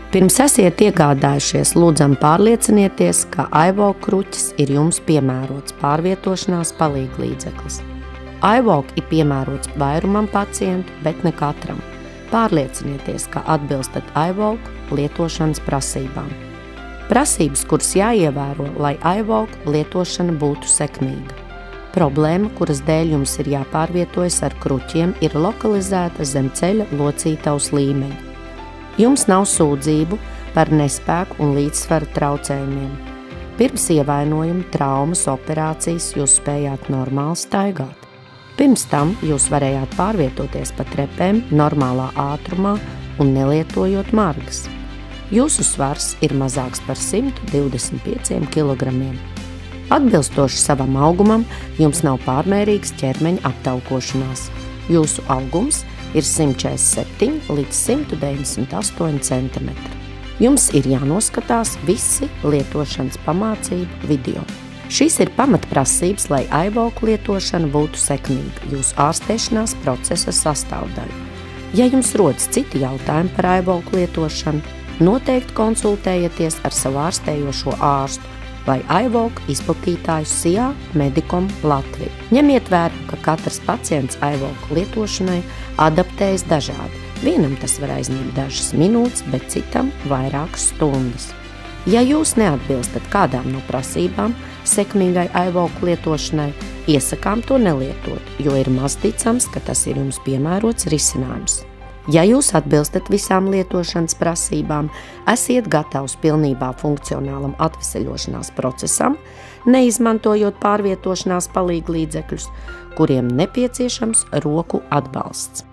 Pirms esiet iegādājušies, lūdzam pārliecinieties, ka iValk kruķis ir jums piemērots pārvietošanās palīglīdzeklis. iValk ir piemērots vairumam pacientu, bet ne katram. Pārliecinieties, ka atbilstat iValk lietošanas prasībām. Prasības, kuras jāievēro, lai iValk lietošana būtu sekmīga. Problēma, kuras dēļ jums ir jāpārvietojas ar kruķiem, ir lokalizēta zem ceļa locītavas līmeņa. Jums nav sūdzību par nespēku un līdzsvaru traucējumiem. Pirms ievainojuma, traumas, operācijas jūs spējāt normāli staigāt. Pirms tam jūs varējāt pārvietoties pa trepēm normālā ātrumā un nelietojot margas. Jūsu svars ir mazāks par 125 kg. Atbilstoši savam augumam, jums nav pārmērīgas ķermeņa aptaukošanās. Jūsu augums ir 147 līdz 198 cm. Jums ir jānoskatās visi lietošanas pamācību video. Šīs ir pamatprasības, lai iValk lietošana būtu sekmīga, jūsu ārstēšanās procesa sastāvdaļa. Ja jums rodas citi jautājumi par iValk lietošanu, noteikti konsultējieties ar savu ārstējošo ārstu vai iValk izplatītāju SIA Medicom Latvija. Ņemiet vērā, ka katrs pacients iValk lietošanai adaptējas dažādi. Vienam tas var aizņemt dažas minūtes, bet citam vairākas stundas. Ja jūs neatbilstat kādām no prasībām sekmīgai iValk lietošanai, iesakām to nelietot, jo ir maz ticams, ka tas ir jums piemērots risinājums. Ja jūs atbilstat visām lietošanas prasībām, esiet gatavs pilnībā funkcionālam atveseļošanās procesam, neizmantojot pārvietošanās palīglīdzekļus, kuriem nepieciešams roku atbalsts.